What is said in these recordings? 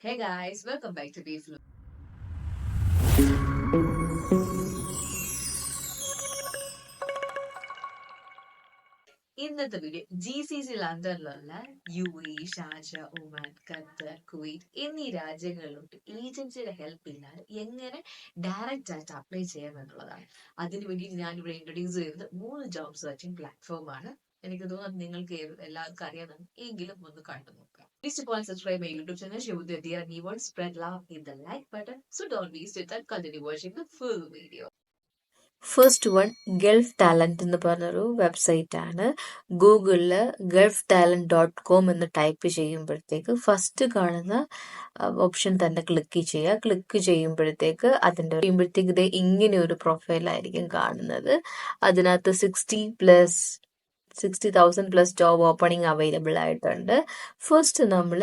Hey guys, welcome back to Beef. ഇന്നത്തെ video GCC ലണ്ടനിലുള്ള UAE, Sharjah, Oman, Qatar, Kuwait എന്നീ രാജ്യങ്ങളിലോട്ട് ഏജൻസിയുടെ help ഇല്ലാതെ എങ്ങനെ ഡയറക്റ്റ് ആയിട്ട് അപ്ലൈ ചെയ്യാം എന്നുള്ളതാണ്. അതിനു വേണ്ടി ഞാൻ ഇവിടെ ഇൻട്രൊഡ്യൂസ് ചെയ്യുന്നത് 3 ജോബ് സെർച്ചിങ് പ്ലാറ്റ്ഫോമാണ്. എനിക്ക് തോന്നുന്നു നിങ്ങൾക്ക് എല്ലാവർക്കും അറിയാമെന്ന്, എങ്കിലും ഒന്ന് കണ്ടു നോക്കാം. Please to subscribe my YouTube channel, share with your dear neighbors, spread love, hit the like button. So don't waste your time, continue watching the full video. First one Gulf talent എന്ന് പറഞ്ഞൊരു website ആണ്. ഗൂഗിളിൽ gulftalent.com എന്ന് type ചെയ്യുമ്പോഴത്തേക്ക് first കാണുന്ന option തന്നെ click ചെയ്യുക. Click ചെയ്യുമ്പോഴത്തേക്ക് ഇത് ഇങ്ങനെ ഒരു പ്രൊഫൈലായിരിക്കും കാണുന്നത്. അതിനകത്ത് 60,000+ ജോബ് ഓപ്പണിംഗ് അവൈലബിൾ ആയിട്ടുണ്ട്. ഫസ്റ്റ് നമ്മൾ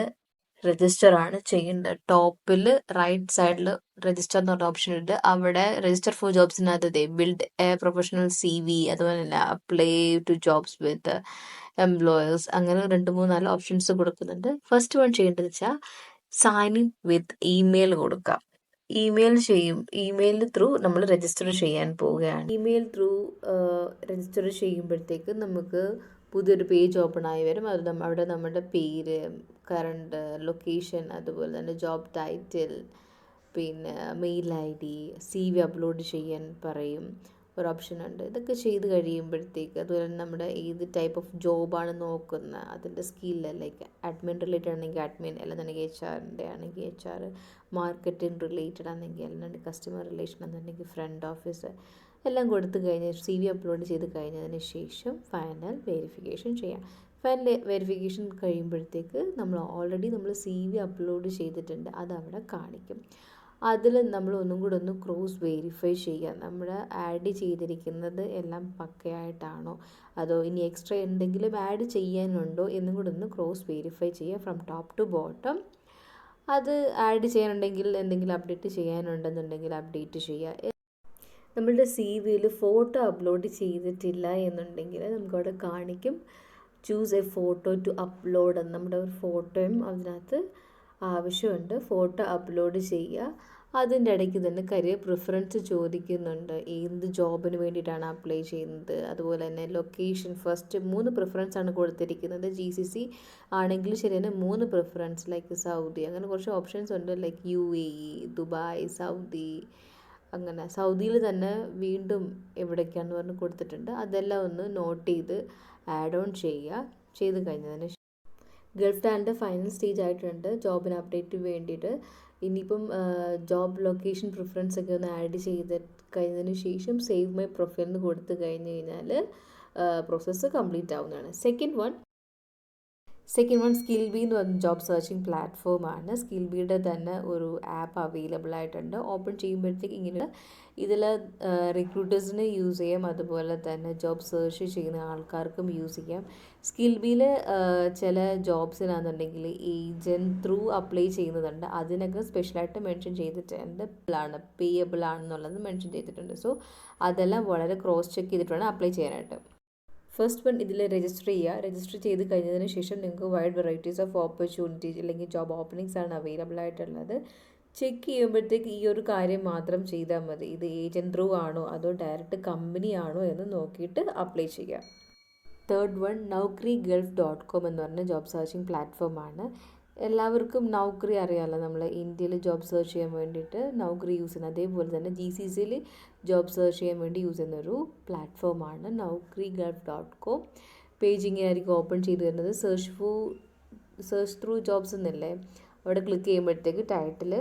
രജിസ്റ്റർ ആണ് ചെയ്യേണ്ടത്. ടോപ്പിൽ റൈറ്റ് സൈഡിൽ രജിസ്റ്റർ എന്ന് പറഞ്ഞ ഓപ്ഷൻ ഉണ്ട്. അവിടെ രജിസ്റ്റർ ഫോർ ജോബ്സിനകത്ത് ബിൽഡ് എ പ്രൊഫഷണൽ CV, അതുപോലെ തന്നെ apply to jobs with employers, അങ്ങനെ 2-3-4 ഓപ്ഷൻസ് കൊടുക്കുന്നുണ്ട്. ഫസ്റ്റ് വൺ ചെയ്യേണ്ടത് വെച്ചാൽ സൈൻ ഇൻ വിത്ത് ഇമെയിൽ കൊടുക്കാം. ഇമെയിൽ ത്രൂ നമ്മൾ രജിസ്റ്റർ ചെയ്യാൻ പോവുകയാണ്. ഇമെയിൽ ത്രൂ രജിസ്റ്റർ ചെയ്യുമ്പോഴത്തേക്ക് നമുക്ക് പുതിയൊരു പേജ് ഓപ്പൺ ആയി വരും. അവിടെ നമ്മുടെ പേര്, കറണ്ട് ലൊക്കേഷൻ, അതുപോലെ തന്നെ ജോബ് ടൈറ്റിൽ, പിന്നെ മെയിൽ ID, CV അപ്ലോഡ് ചെയ്യാൻ പറയും. ഒരു ഓപ്ഷൻ ഉണ്ട്. ഇതൊക്കെ ചെയ്ത് കഴിയുമ്പോഴത്തേക്ക് അതുപോലെ തന്നെ നമ്മുടെ ഏത് ടൈപ്പ് ഓഫ് ജോബാണ് നോക്കുന്നത്, അതിൻ്റെ സ്കില്ല്, ലൈക്ക് അഡ്മിൻ റിലേറ്റഡ് ആണെങ്കിൽ അഡ്മിൻ, അല്ലെന്നുണ്ടെങ്കിൽ HR ആണെങ്കിൽ HR, മാർക്കറ്റിംഗ് റിലേറ്റഡ് ആണെങ്കിൽ, അല്ലാണ്ട് കസ്റ്റമർ റിലേഷൻ എന്നുണ്ടെങ്കിൽ ഫ്രണ്ട് ഓഫീസ്, എല്ലാം കൊടുത്തു കഴിഞ്ഞ് CV അപ്ലോഡ് ചെയ്ത് കഴിഞ്ഞതിന് ശേഷം ഫൈനൽ വെരിഫിക്കേഷൻ ചെയ്യാം. ഫൈനൽ വെരിഫിക്കേഷൻ കഴിയുമ്പോഴത്തേക്ക് നമ്മൾ CV അപ്ലോഡ് ചെയ്തിട്ടുണ്ട്, അതവിടെ കാണിക്കും. അതിൽ നമ്മൾ ഒന്നും കൂടെ ഒന്ന് ക്രോസ് വെരിഫൈ ചെയ്യുക. നമ്മൾ ആഡ് ചെയ്തിരിക്കുന്നത് എല്ലാം പക്കയായിട്ടാണോ, അതോ ഇനി എക്സ്ട്രാ എന്തെങ്കിലും ആഡ് ചെയ്യാനുണ്ടോ എന്നും കൂടെ ഒന്ന് ക്രോസ് വെരിഫൈ ചെയ്യുക ഫ്രം ടോപ്പ് ടു ബോട്ടം. അത് ആഡ് ചെയ്യാനുണ്ടെങ്കിൽ, എന്തെങ്കിലും അപ്ഡേറ്റ് ചെയ്യാനുണ്ടെന്നുണ്ടെങ്കിൽ അപ്ഡേറ്റ് ചെയ്യുക. നമ്മളുടെ CVയിൽ ഫോട്ടോ അപ്ലോഡ് ചെയ്തിട്ടില്ല എന്നുണ്ടെങ്കിൽ നമുക്കവിടെ കാണിക്കും choose a photo to upload. നമ്മുടെ ഒരു ഫോട്ടോയും അതിനകത്ത് ആവശ്യമുണ്ട്. ഫോട്ടോ അപ്ലോഡ് ചെയ്യുക. അതിൻ്റെ ഇടയ്ക്ക് തന്നെ കരിയർ പ്രിഫറൻസ് ചോദിക്കുന്നുണ്ട്, എന്ത് ജോബിന് വേണ്ടിയിട്ടാണ് അപ്ലൈ ചെയ്യുന്നത്, അതുപോലെ തന്നെ ലൊക്കേഷൻ. ഫസ്റ്റ് 3 പ്രിഫറൻസ് ആണ് കൊടുത്തിരിക്കുന്നത്. GCC ആണെങ്കിൽ ശരി തന്നെ 3 പ്രിഫറൻസ്, ലൈക്ക് സൗദി, അങ്ങനെ കുറച്ച് ഓപ്ഷൻസ് ഉണ്ട്, ലൈക്ക് UAE, ദുബായ്, സൗദി. അങ്ങനെ സൗദിയിൽ തന്നെ വീണ്ടും എവിടേക്കാന്ന് പറഞ്ഞ് കൊടുത്തിട്ടുണ്ട്. അതെല്ലാം ഒന്ന് നോട്ട് ചെയ്ത് ആഡ് ഓൺ ചെയ്ത് കഴിഞ്ഞതിന് ഗൾഫ് ടാലൻ്റ് ഫൈനൽ സ്റ്റേജ് ആയിട്ടുണ്ട് ജോബിന് അപ്ഡേറ്റ് വേണ്ടിയിട്ട്. ഇനിയിപ്പം ജോബ് ലൊക്കേഷൻ പ്രിഫറൻസ് ഒക്കെ ഒന്ന് ആഡ് ചെയ്ത് കഴിഞ്ഞതിന് ശേഷം സേവ് മൈ പ്രൊഫൈൽ എന്ന് കൊടുത്തു കഴിഞ്ഞ് കഴിഞ്ഞാൽ പ്രോസസ്സ് കംപ്ലീറ്റ് ആവുന്നതാണ്. സെക്കൻഡ് വൺ സ്കിൽ ബി എന്ന് പറഞ്ഞ ജോബ് സെർച്ചിങ് പ്ലാറ്റ്ഫോമാണ്. സ്കിൽ ബിയുടെ തന്നെ ഒരു ആപ്പ് അവൈലബിൾ ആയിട്ടുണ്ട്. ഓപ്പൺ ചെയ്യുമ്പോഴത്തേക്ക് ഇങ്ങനെ ഇതിൽ റിക്രൂട്ടേഴ്സിന് യൂസ് ചെയ്യാം, അതുപോലെ തന്നെ ജോബ് സെർച്ച് ചെയ്യുന്ന ആൾക്കാർക്കും യൂസ് ചെയ്യാം. സ്കിൽ ബിയിൽ ചില ജോബ്സിനാണെന്നുണ്ടെങ്കിൽ ഏജൻറ് ത്രൂ അപ്ലൈ ചെയ്യുന്നതുണ്ട്. അതിനൊക്കെ സ്പെഷ്യലായിട്ട് മെൻഷൻ ചെയ്തിട്ടുണ്ട്, പേയബിൾ ആണെന്നുള്ളത് മെൻഷൻ ചെയ്തിട്ടുണ്ട്. സോ അതെല്ലാം വളരെ ക്രോസ് ചെക്ക് ചെയ്തിട്ട് വേണം അപ്ലൈ ചെയ്യാനായിട്ട്. ഫസ്റ്റ് വൺ ഇതിൽ രജിസ്റ്റർ ചെയ്യുക. രജിസ്റ്റർ ചെയ്ത് കഴിഞ്ഞതിന് ശേഷം നിങ്ങൾക്ക് വൈഡ് വെറൈറ്റീസ് ഓഫ് ഓപ്പർച്യൂണിറ്റീസ് അല്ലെങ്കിൽ ജോബ് ഓപ്പണിങ്സ് ആണ് അവൈലബിൾ ആയിട്ടുള്ളത്. ചെക്ക് ചെയ്യുമ്പോഴത്തേക്ക് ഈ ഒരു കാര്യം മാത്രം ചെയ്താൽ മതി. ഇത് ഏജൻറ് ത്രൂ ആണോ അതോ ഡയറക്റ്റ് കമ്പനി ആണോ എന്ന് നോക്കിയിട്ട് അപ്ലൈ ചെയ്യുക. തേർഡ് വൺ Naukri.gulf.com എന്ന് പറഞ്ഞ ജോബ് സെർച്ചിങ് പ്ലാറ്റ്ഫോമാണ്. എല്ലാവർക്കും നൗക്രി അറിയാമല്ലോ, നമ്മൾ ഇന്ത്യയിൽ ജോബ് സെർച്ച് ചെയ്യാൻ വേണ്ടിയിട്ട് നൗക്രി യൂസ് ചെയ്യുന്നത്. അതേപോലെ തന്നെ GCCയിൽ ജോബ് സെർച്ച് ചെയ്യാൻ വേണ്ടി യൂസ് ചെയ്യുന്നൊരു പ്ലാറ്റ്ഫോമാണ് Naukri.gulf.com. പേജ് ഇങ്ങനെയായിരിക്കും ഓപ്പൺ ചെയ്ത് വരുന്നത്. സെർച്ച് ത്രൂ ജോബ്സ് എന്നല്ലേ, അവിടെ ക്ലിക്ക് ചെയ്യുമ്പോഴത്തേക്ക് ടൈറ്റിൽ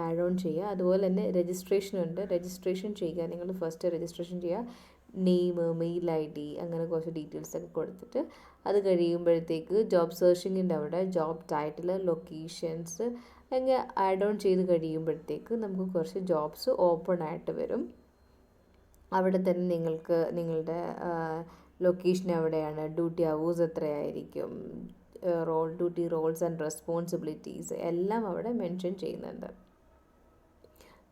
ആഡ് ഓൺ ചെയ്യുക. അതുപോലെ തന്നെ രജിസ്ട്രേഷൻ ഉണ്ട്. രജിസ്ട്രേഷൻ ചെയ്യുക. നിങ്ങൾ ഫസ്റ്റ് രജിസ്ട്രേഷൻ ചെയ്യുക. നെയിം, മെയിൽ ID, അങ്ങനെ കുറച്ച് ഡീറ്റെയിൽസ് ഒക്കെ കൊടുത്തിട്ട് അത് കഴിയുമ്പോഴത്തേക്ക് ജോബ് സെർച്ചിങ്ങിൻ്റെ അവിടെ ജോബ് ടൈറ്റിൽ, ലൊക്കേഷൻസ് അങ്ങനെ ആഡ് ഓൺ ചെയ്ത് കഴിയുമ്പോഴത്തേക്ക് നമുക്ക് കുറച്ച് ജോബ്സ് ഓപ്പൺ ആയിട്ട് വരും. അവിടെ തന്നെ നിങ്ങൾക്ക് നിങ്ങളുടെ ലൊക്കേഷൻ എവിടെയാണ്, ഡ്യൂട്ടി അവേഴ്സ് എത്രയായിരിക്കും, ഡ്യൂട്ടി റോൾസ് ആൻഡ് റെസ്പോൺസിബിലിറ്റീസ് എല്ലാം അവിടെ മെൻഷൻ ചെയ്യുന്നുണ്ട്.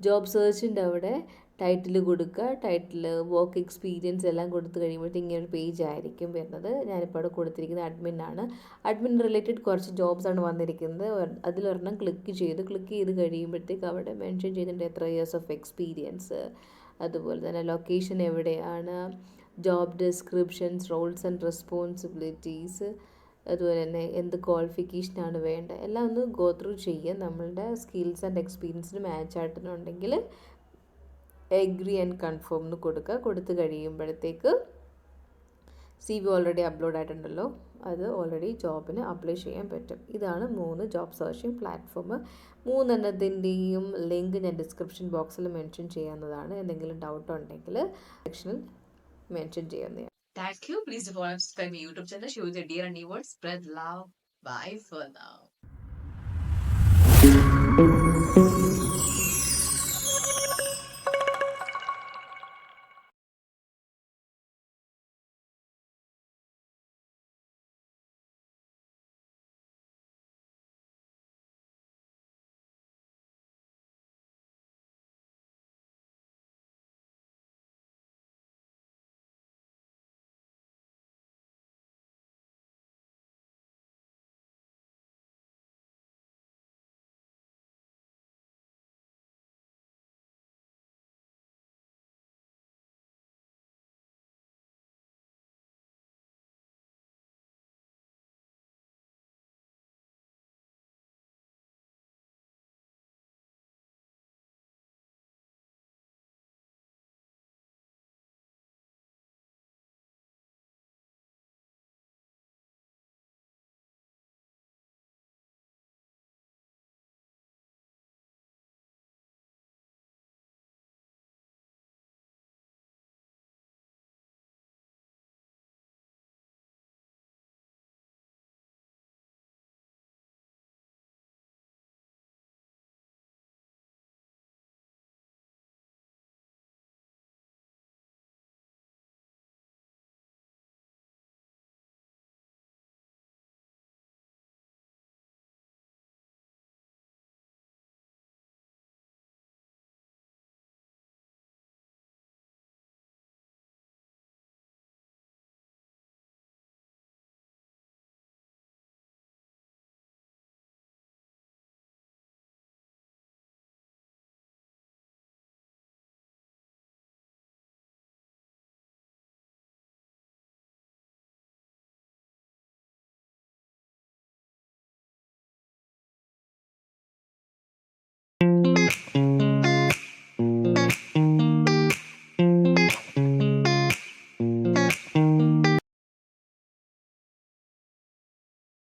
ജോബ് സെർച്ചിൻ്റെ അവിടെ ടൈറ്റിൽ കൊടുക്കുക, ടൈറ്റിൽ വർക്ക് എക്സ്പീരിയൻസ് എല്ലാം കൊടുത്തു കഴിയുമ്പോഴത്തേക്ക് ഇങ്ങനെ ഒരു പേജ് ആയിരിക്കും വരുന്നത്. ഞാനിപ്പോൾ അവിടെ കൊടുത്തിരിക്കുന്നത് അഡ്മിൻ ആണ്. അഡ്മിൻ റിലേറ്റഡ് കുറച്ച് ജോബ്സ് ആണ് വന്നിരിക്കുന്നത്. അതിലൊരെണ്ണം ക്ലിക്ക് ചെയ്ത് കഴിയുമ്പോഴത്തേക്ക് അവിടെ മെൻഷൻ ചെയ്തിട്ടുണ്ട് എത്ര ഇയേഴ്സ് ഓഫ് എക്സ്പീരിയൻസ്, അതുപോലെ തന്നെ ലൊക്കേഷൻ എവിടെയാണ്, job descriptions, roles and responsibilities, അതുപോലെ തന്നെ എന്ത് ക്വാളിഫിക്കേഷനാണ് വേണ്ടത് എല്ലാം ഒന്ന് ഗോ ത്രൂ ചെയ്യുക. നമ്മളുടെ സ്കിൽസ് ആൻഡ് എക്സ്പീരിയൻസിന് മാച്ച് ആയിട്ടുണ്ടെങ്കിൽ എഗ്രി ആൻഡ് കൺഫേം എന്ന് കൊടുത്ത് കഴിയുമ്പോഴത്തേക്ക് CV ഓൾറെഡി അപ്ലോഡ് ആയിട്ടുണ്ടല്ലോ, അത് ഓൾറെഡി ജോബിന് അപ്ലൈ ചെയ്യാൻ പറ്റും. ഇതാണ് 3 ജോബ് സെർച്ചിങ് പ്ലാറ്റ്ഫോം. 3 ലിങ്ക് ഞാൻ ഡിസ്ക്രിപ്ഷൻ ബോക്സിൽ മെൻഷൻ ചെയ്യുന്നതാണ്. എന്തെങ്കിലും ഡൗട്ട് ഉണ്ടെങ്കിൽ സെക്ഷനിൽ മെൻഷൻ ചെയ്യുന്നതാണ്. Thank you. Please do follow and subscribe my YouTube channel. Show your dear and new words. Spread love. Bye for now.